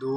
2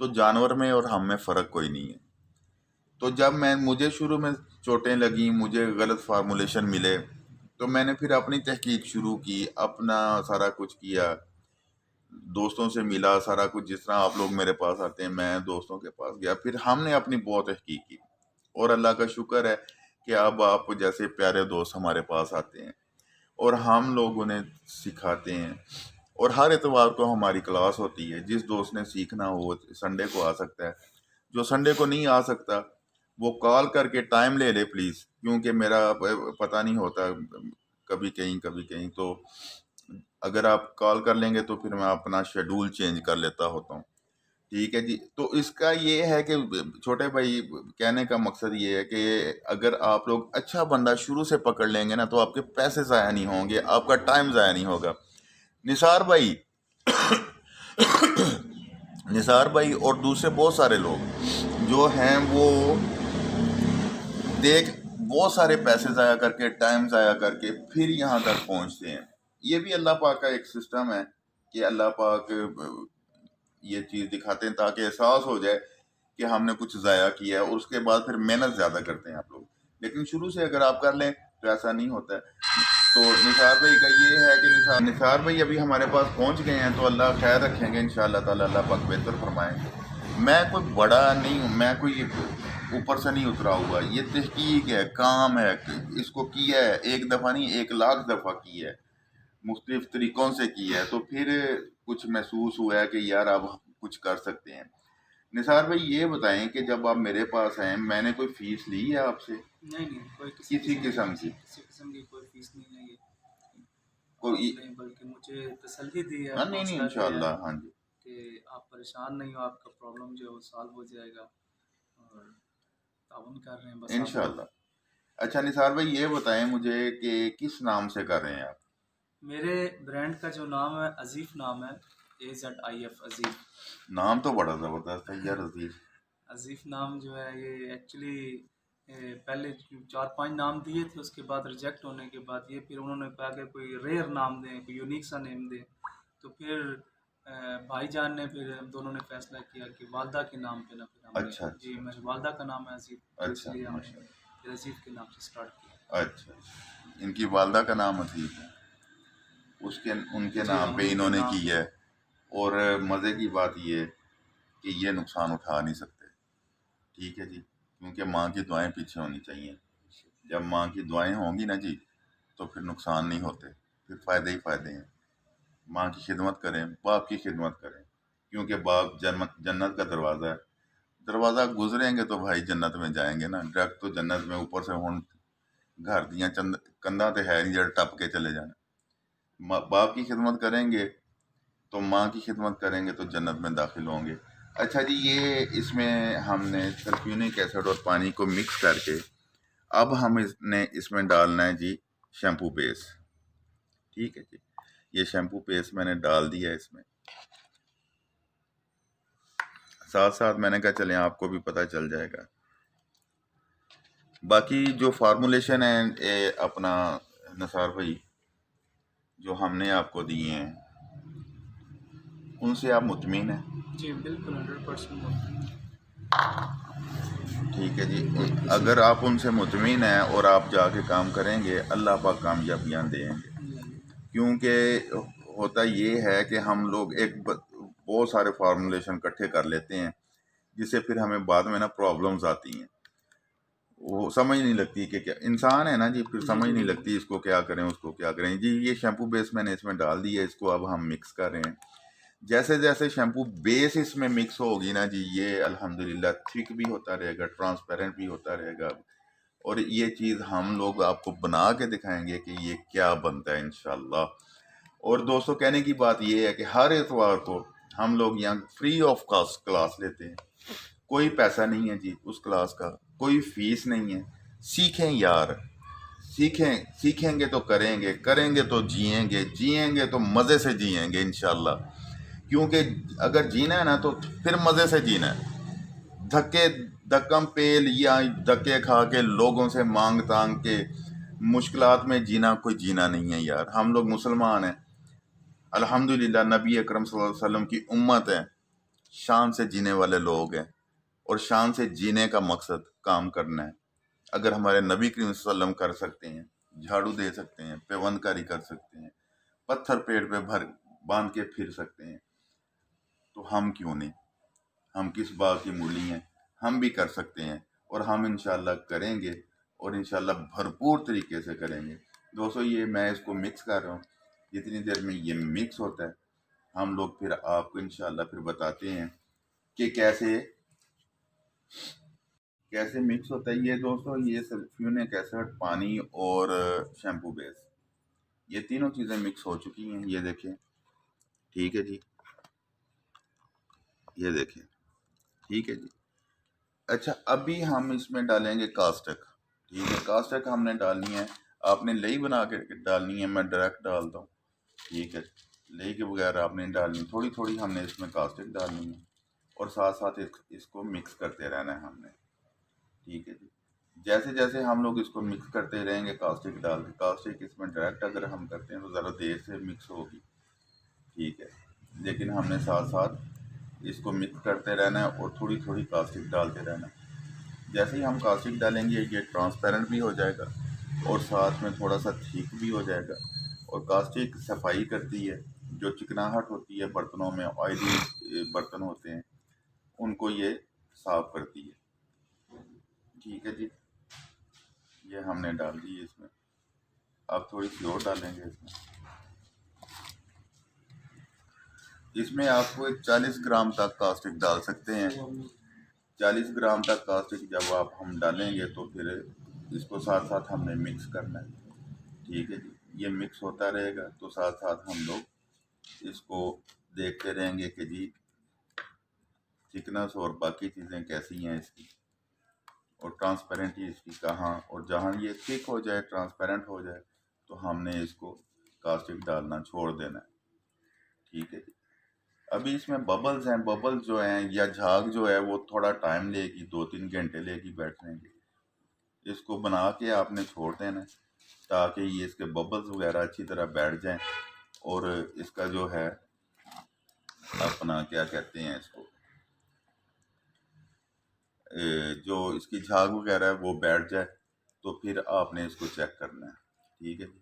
تو جانور میں اور ہم میں فرق کوئی نہیں ہے. تو جب مجھے شروع میں چوٹیں لگیں، مجھے غلط فارمولیشن ملے، تو میں نے پھر اپنی تحقیق شروع کی، اپنا سارا کچھ کیا، دوستوں سے ملا، سارا کچھ. جس طرح آپ لوگ میرے پاس آتے ہیں، میں دوستوں کے پاس گیا، پھر ہم نے اپنی بہت تحقیق کی. اور اللہ کا شکر ہے کہ اب آپ جیسے پیارے دوست ہمارے پاس آتے ہیں اور ہم لوگ انہیں سکھاتے ہیں. اور ہر اتوار کو ہماری کلاس ہوتی ہے. جس دوست نے سیکھنا ہو وہ سنڈے کو آ سکتا ہے، جو سنڈے کو نہیں آ سکتا وہ کال کر کے ٹائم لے لے پلیز، کیونکہ میرا پتہ نہیں ہوتا، کبھی کہیں. تو اگر آپ کال کر لیں گے تو پھر میں اپنا شیڈول چینج کر لیتا ہوتا ہوں. ٹھیک ہے جی. تو اس کا یہ ہے کہ چھوٹے بھائی کہنے کا مقصد یہ ہے کہ اگر آپ لوگ اچھا بندہ شروع سے پکڑ لیں گے نا تو آپ کے پیسے ضائع نہیں ہوں گے، آپ کا ٹائم ضائع نہیں ہوگا. نثار بھائی نثار بھائی اور دوسرے بہت سارے لوگ جو ہیں وہ بہت سارے پیسے ضائع کر کے، ٹائم ضائع کر کے پھر یہاں تک پہنچتے ہیں. یہ بھی اللہ پاک کا ایک سسٹم ہے کہ اللہ پاک یہ چیز دکھاتے ہیں تاکہ احساس ہو جائے کہ ہم نے کچھ ضائع کیا ہے، اور اس کے بعد پھر محنت زیادہ کرتے ہیں آپ لوگ. لیکن شروع سے اگر آپ کر لیں تو ایسا نہیں ہوتا ہے. تو نثار بھائی کا یہ ہے کہ نثار بھائی ابھی ہمارے پاس پہنچ گئے ہیں، تو اللہ خیر رکھیں گے انشاءاللہ تعالی، اللہ پاک بہتر فرمائیں گے. میں کوئی بڑا نہیں ہوں، میں کوئی اوپر سے نہیں اترا ہوا. یہ تحقیق ہے، کام ہے، اس کو کیا ہے 1 دفعہ نہیں 1,00,000 دفعہ کی ہے، مختلف طریقوں سے کی ہے. تو پھر کچھ محسوس ہوا ہے کہ یار اب کچھ کر سکتے ہیں. نثار بھائی یہ بتائیں کہ جب آپ میرے پاس ہیں، میں نے کوئی فیس لی ہے آپ سے؟ نہیں، کوئی کسی قسم کی کسی قسم کی کوئی فیس نہیں ہے. کوئی نہیں، بلکہ مجھے تسلی دی ہے، نہیں حوصلہ دیا انشاءاللہ. ہے ہاں جی کہ آپ پریشان نہیں ہو، آپ کا پرابلم جو ہے وہ سالو ہو جائے گا، اور تعاون کر رہے ہیں بس آپ لوگ. انشاءاللہ. اچھا نثار بھائی یہ بتائیں مجھے کہ کس نام سے کر رہے ہیں آپ؟ میرے برانڈ کا جو نام ہے عزیف نام ہے، AZIF عزیف. نام تو بڑا زبردست ہے یار، عزیز. عزیف نام جو ہے یہ ایکچولی پہلے 4-5 نام دیے تھے، اس کے بعد ریجیکٹ ہونے کے بعد یہ پھر انہوں نے کہا کہ کوئی ریئر نام دیں، کوئی یونیک سا نیم دیں. تو پھر بھائی جان نے، پھر ہم دونوں نے فیصلہ کیا کہ والدہ کے نام پہ نا پھر ہم نے. اچھا جی، میری والدہ کا نام ہے عزیف، تو اس اچھا لیے ہم نے ماشاء اللہ. پھر عزیف کے نام سے سٹارٹ کیا. اچھا ان کی والدہ کا نام عزیز ہے، ان کے جی، نام پہ انہیں کے انہوں نے نام کی ہے. اور مزے کی بات یہ ہے کہ یہ نقصان اٹھا نہیں سکتے. ٹھیک ہے جی، کیونکہ ماں کی دعائیں پیچھے ہونی چاہیے. جب ماں کی دعائیں ہوں گی نا جی تو پھر نقصان نہیں ہوتے، پھر فائدے ہی فائدے ہیں. ماں کی خدمت کریں، باپ کی خدمت کریں، کیونکہ باپ جنت کا دروازہ ہے. دروازہ گزریں گے تو بھائی جنت میں جائیں گے نا ڈائریکٹ. تو جنت میں اوپر سے ہوں گھر دیاں چند کندھاں تے ہے نہیں جڑے ٹپ کے چلے جانا. باپ کی خدمت کریں گے تو ماں کی خدمت کریں گے تو جنت میں داخل ہوں گے. اچھا جی، یہ اس میں ہم نے سلفیونک ایسڈ اور پانی کو مکس کر کے اب ہم اس میں ڈالنا ہے جی شیمپو بیس. ٹھیک ہے جی، یہ شیمپو پیسٹ میں نے ڈال دیا ہے اس میں. ساتھ ساتھ میں نے کہا چلیں آپ کو بھی پتہ چل جائے گا. باقی جو فارمولیشن ہے اپنا نثار بھائی جو ہم نے آپ کو دیے ہیں ان سے آپ مطمئن ہیں؟ جی بالکل 100%. ٹھیک ہے جی. اگر آپ ان سے مطمئن ہیں اور آپ جا کے کام کریں گے، اللہ پاک کامیابیاں دیں گے. کیونکہ ہوتا یہ ہے کہ ہم لوگ بہت سارے فارمولیشن اکٹھے کر لیتے ہیں، جس سے پھر ہمیں بعد میں نا پرابلمز آتی ہیں. وہ سمجھ نہیں لگتی کہ کیا انسان ہے نا جی، پھر سمجھ نہیں لگتی اس کو کیا کریں اس کو کیا کریں. جی یہ شیمپو بیس میں نے اس میں ڈال دی ہے، اس کو اب ہم مکس کر رہے ہیں. جیسے جیسے شیمپو بیس اس میں مکس ہوگی نا جی، یہ الحمدللہ تھک بھی ہوتا رہے گا، ٹرانسپیرنٹ بھی ہوتا رہے گا. اور یہ چیز ہم لوگ آپ کو بنا کے دکھائیں گے کہ یہ کیا بنتا ہے انشاءاللہ. اور دوستوں کہنے کی بات یہ ہے کہ ہر اتوار کو ہم لوگ یہاں فری آف کاسٹ کلاس لیتے ہیں. کوئی پیسہ نہیں ہے جی اس کلاس کا، کوئی فیس نہیں ہے. سیکھیں یار، سیکھیں گے تو کریں گے تو جئیں گے تو مزے سے جئیں گے انشاءاللہ. کیونکہ اگر جینا ہے نا تو پھر مزے سے جینا ہے. دھکم پیل یا دھکے کھا کے لوگوں سے مانگ تانگ کے مشکلات میں جینا کوئی جینا نہیں ہے یار. ہم لوگ مسلمان ہیں الحمدللہ، نبی اکرم صلی اللہ علیہ وسلم کی امت ہے. شان سے جینے والے لوگ ہیں، اور شان سے جینے کا مقصد کام کرنا ہے۔ اگر ہمارے نبی کریم صلی اللہ علیہ وسلم کر سکتے ہیں، جھاڑو دے سکتے ہیں، پیوند کاری کر سکتے ہیں، پتھر پیڑ پہ باندھ کے پھر سکتے ہیں، تو ہم کیوں نہیں؟ ہم کس بات کی مولی ہیں؟ ہم بھی کر سکتے ہیں، اور ہم انشاءاللہ کریں گے، اور انشاءاللہ بھرپور طریقے سے کریں گے۔ دوستو یہ میں اس کو مکس کر رہا ہوں، جتنی دیر میں یہ مکس ہوتا ہے ہم لوگ پھر آپ کو انشاءاللہ پھر بتاتے ہیں کہ کیسے مکس ہوتا ہے۔ یہ دوستو یہ سلفیونک ایسڈ، پانی اور شیمپو بیس، یہ تینوں چیزیں مکس ہو چکی ہیں، یہ دیکھیں، ٹھیک ہے جی، یہ دیکھیں، ٹھیک ہے جی۔ اچھا ابھی ہم اس میں ڈالیں گے کاسٹک، ٹھیک ہے، کاسٹک ہم نے ڈالنی ہے، آپ نے لئی بنا کے ڈالنی ہے، میں ڈائریکٹ ڈالتا ہوں، ٹھیک ہے، لئی کے بغیر آپ نے ڈالنی، تھوڑی تھوڑی ہم نے اس میں کاسٹک ڈالنی ہے، اور ساتھ ساتھ اس کو مکس کرتے رہنا ہے ہم نے، ٹھیک ہے جی۔ جیسے جیسے ہم لوگ اس کو مکس کرتے رہیں گے کاسٹک ڈال کے، کاسٹک اس میں ڈائریکٹ اگر ہم کرتے ہیں تو ذرا دیر سے مکس ہوگی، ٹھیک ہے، لیکن ہم نے ساتھ ساتھ اس کو مکس کرتے رہنا ہے اور تھوڑی تھوڑی کاسٹک ڈالتے رہنا ہے۔ جیسے ہی ہم کاسٹک ڈالیں گے یہ ٹرانسپیرنٹ بھی ہو جائے گا، اور ساتھ میں تھوڑا سا تھک بھی ہو جائے گا، اور کاسٹک صفائی کرتی ہے، جو چکناہٹ ہوتی ہے برتنوں میں، آئلی برتن ہوتے ہیں ان کو یہ صاف کرتی ہے، ٹھیک ہے جی۔ یہ ہم نے ڈال دی ہے اس میں، اب تھوڑی سی اور ڈالیں گے اس میں آپ کو 40 گرام تک کاسٹک ڈال سکتے ہیں۔ 40 گرام تک کاسٹک جب آپ ہم ڈالیں گے تو پھر اس کو ساتھ ساتھ ہم نے مکس کرنا ہے، ٹھیک ہے جی۔ یہ مکس ہوتا رہے گا تو ساتھ ساتھ ہم لوگ اس کو دیکھتے رہیں گے کہ جی تھکنس اور باقی چیزیں کیسی ہیں اس کی، اور ٹرانسپیرنٹی اس کی کہاں، اور جہاں یہ تھک ہو جائے، ٹرانسپیرنٹ ہو جائے تو ہم نے اس کو کاسٹک ڈالنا چھوڑ دینا ہے، ٹھیک ہے جی۔ ابھی اس میں ببلز ہیں، ببلز جو ہیں یا جھاگ جو ہے وہ تھوڑا ٹائم لے گی، 2-3 گھنٹے لے گی بیٹھنے کی۔ اس کو بنا کے آپ نے چھوڑ دینا تاکہ یہ اس کے ببلز وغیرہ اچھی طرح بیٹھ جائیں، اور اس کا جو ہے اپنا کیا کہتے ہیں اس کو، جو اس کی جھاگ وغیرہ ہے وہ بیٹھ جائے تو پھر آپ نے اس کو چیک کرنا ہے، ٹھیک ہے جی۔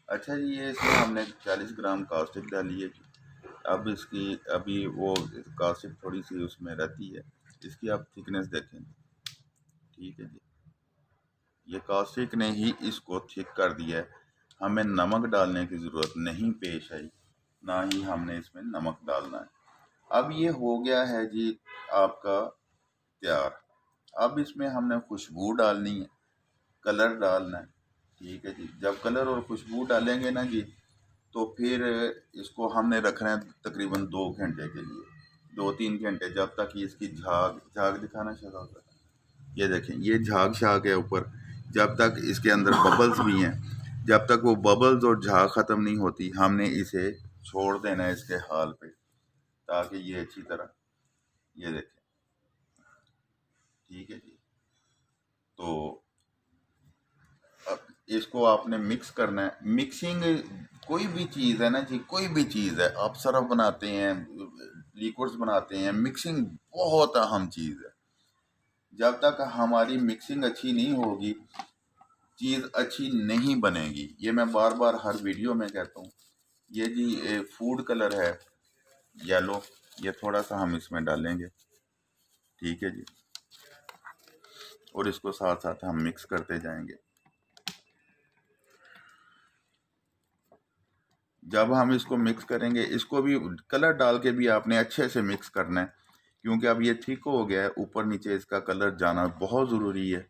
اچھا جی، یہ اس میں ہم نے 40 گرام کاسٹک ڈالی ہے جی۔ اب اس کی ابھی وہ کاسٹک تھوڑی سی اس میں رہتی ہے، اس کی آپ تھکنس دیکھیں، ٹھیک ہے جی۔ یہ کاسٹک نے ہی اس کو تھک کر دیا ہے، ہمیں نمک ڈالنے کی ضرورت نہیں پیش آئی، نہ ہی ہم نے اس میں نمک ڈالنا ہے۔ اب یہ ہو گیا ہے جی آپ کا تیار۔ اب اس میں ہم نے خوشبو ڈالنی ہے، کلر ڈالنا ہے، ٹھیک ہے جی۔ جب کلر اور خوشبو ڈالیں گے نا جی تو پھر اس کو ہم نے رکھنا ہے تقریباً 2 گھنٹے کے لیے، 2-3 گھنٹے، جب تک یہ اس کی جھاگ دکھانا شروع ہوتا ہے، یہ دیکھیں یہ جھاگ شاگ ہے اوپر، جب تک اس کے اندر ببلز بھی ہیں، جب تک وہ ببلز اور جھاگ ختم نہیں ہوتی ہم نے اسے چھوڑ دینا ہے اس کے حال پہ، تاکہ یہ اچھی طرح، یہ دیکھیں، ٹھیک ہے جی۔ تو اب اس کو آپ نے مکس کرنا ہے۔ مکسنگ کوئی بھی چیز ہے نا جی، کوئی بھی چیز ہے، آپ سرف بناتے ہیں، لیکوڈز بناتے ہیں، مکسنگ بہت اہم چیز ہے۔ جب تک ہماری مکسنگ اچھی نہیں ہوگی چیز اچھی نہیں بنے گی، یہ میں بار بار ہر ویڈیو میں کہتا ہوں۔ یہ جی فوڈ کلر ہے یلو، یہ تھوڑا سا ہم اس میں ڈالیں گے، ٹھیک ہے جی، اور اس کو ساتھ ساتھ ہم مکس کرتے جائیں گے۔ جب ہم اس کو مکس کریں گے، اس کو بھی کلر ڈال کے بھی آپ نے اچھے سے مکس کرنا ہے، کیونکہ اب یہ ٹھیک ہو گیا ہے، اوپر نیچے اس کا کلر جانا بہت ضروری ہے،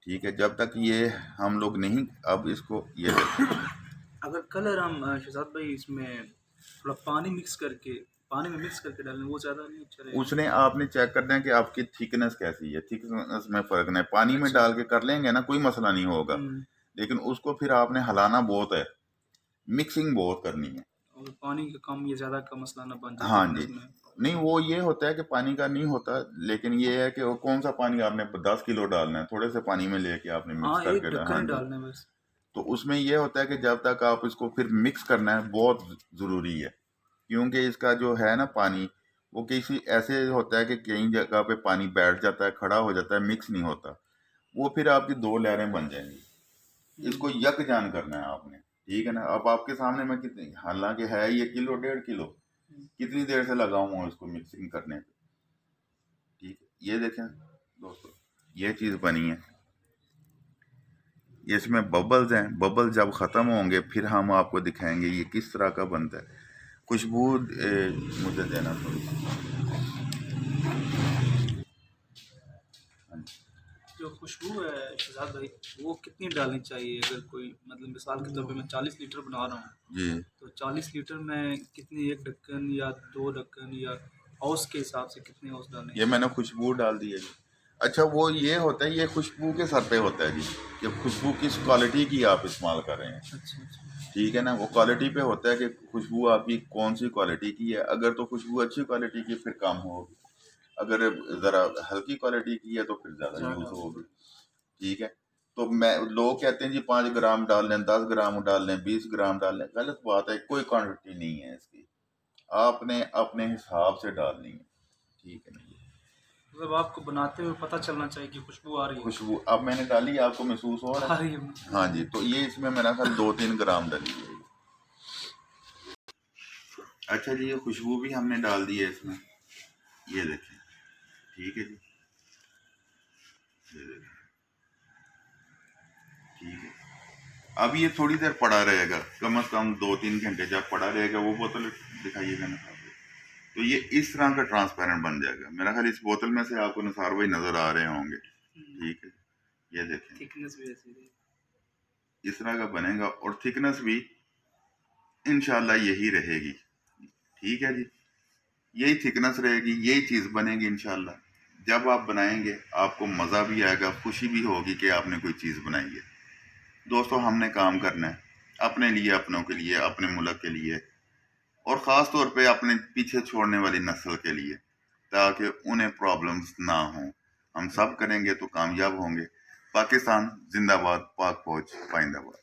ٹھیک ہے۔ جب تک یہ ہم لوگ نہیں، اب اس کو یہ دیکھیں، اگر کلر ہم شہزاد بھائی اس میں تھوڑا پانی میں مکس کر کے ڈالیں وہ زیادہ نہیں اچھا رہے گا؟ اس نے آپ نے چیک کرنا ہے کہ آپ کی تھکنس کیسی ہے، تھکنس میں فرق نہیں، پانی میں ڈال کے کر لیں گے نا کوئی مسئلہ نہیں ہوگا، لیکن اس کو پھر آپ نے ہلانا بہت ہے، مکسنگ بہت کرنی ہے، اور پانی کا کم یا زیادہ کا مسئلہ نہ بن جائے ہاں جی۔ تھکنس میں۔ نہیں وہ یہ ہوتا ہے کہ پانی کا نہیں ہوتا، لیکن یہ ہے کہ وہ کون سا پانی آپ نے 10 کلو ڈالنا ہے، تھوڑے سے پانی میں لے کے آپ نے ہاں مکس کر ایک کے ڈھکن ہاں ہی جی، ڈالنا ہے بس. تو اس میں یہ ہوتا ہے کہ جب تک آپ اس کو پھر مکس کرنا ہے بہت ضروری ہے، کیونکہ اس کا جو ہے نا پانی وہ کسی ایسے ہوتا ہے کہ کئی جگہ پہ پانی بیٹھ جاتا ہے، کھڑا ہو جاتا ہے، مکس نہیں ہوتا، وہ پھر آپ کی 2 لہریں بن جائیں گی. اس کو یک جان کرنا ہے آپ نے، ٹھیک ہے نا. اب آپ کے سامنے میں کتنی، حالانکہ ہے یہ کلو 1.5 کلو، کتنی دیر سے لگا ہوں اس کو مکسنگ کرنے پہ. ٹھیک ہے، یہ دیکھیں دوستو، یہ چیز بنی ہے. اس میں ببلز ہیں، ببل جب ختم ہوں گے پھر ہم آپ کو دکھائیں گے یہ کس طرح کا بنتا ہے. خوشبو مجھے دینا تھوڑی سی. جو خوشبو ہے شہزاد بھائی وہ کتنی ڈالنی چاہیے؟ اگر کوئی مطلب مثال کے طور پہ میں 40 لیٹر بنا رہا ہوں جی تو 40 لیٹر میں کتنی، ایک ڈھکن یا 2 ڈھکن یا اوس کے حساب سے کتنے اوس ڈالنے یہ میں نے خوشبو ڈال دی ہے جی. اچھا وہ یہ ہوتا ہے، یہ خوشبو کے سر پہ ہوتا ہے جی کہ خوشبو کس کوالٹی کی آپ استعمال کر رہے ہیں. اچھا اچھا. ٹھیک ہے نا، وہ کوالٹی پہ ہوتا ہے کہ خوشبو آپ کی کون سی کوالٹی کی ہے. اگر تو خوشبو اچھی کوالٹی کی پھر کم ہوگی، اگر ذرا ہلکی کوالٹی کی ہے تو پھر زیادہ یوز ہوگی. ٹھیک ہے، تو میں لوگ کہتے ہیں جی 5 گرام ڈال لیں، 10 گرام ڈال لیں، 20 گرام ڈال لیں. غلط بات ہے، کوئی کوانٹٹی نہیں ہے اس کی، آپ نے اپنے حساب سے ڈالنی ہے. ٹھیک ہے نا، مطلب آپ کو بناتے ہوئے پتہ چلنا چاہیے کہ خوشبو آ رہی ہے. خوشبو اب میں نے ڈالی، آپ کو محسوس ہو رہا آ ہے؟ رہی ہے. ہاں جی، تو یہ اس میں میرا خیال 2-3 گرام ڈلی ہے. اچھا جی، یہ خوشبو بھی ہم نے ڈال دی ہے اس میں، یہ دیکھیں. ٹھیک ہے جی، یہ دیکھیں. ٹھیک ہے، اب یہ تھوڑی دیر پڑا رہے گا، کم از کم 2-3 گھنٹے جب پڑا رہے گا. وہ بوتل دکھائیے گا نا، تو یہ اس طرح کا ٹرانسپیرنٹ بن جائے گا. میرا خیال اس بوتل میں سے آپ کو نثار بھائی نظر آ رہے ہوں گے. ٹھیک ہے، یہ دیکھیں تھکنس بھی ایسی ہے. اس طرح کا بنے گا، اور تھکنس بھی انشاءاللہ یہی رہے گی. ٹھیک ہے جی، یہی تھکنس رہے گی، یہی چیز بنے گی انشاءاللہ. جب آپ بنائیں گے آپ کو مزہ بھی آئے گا، خوشی بھی ہوگی کہ آپ نے کوئی چیز بنائی ہے. دوستو ہم نے کام کرنا ہے اپنے لیے، اپنوں کے لیے، اپنے ملک کے لیے، اور خاص طور پہ اپنے پیچھے چھوڑنے والی نسل کے لیے، تاکہ انہیں پرابلمز نہ ہوں. ہم سب کریں گے تو کامیاب ہوں گے. پاکستان زندہ باد، پاک فوج پائندہ باد.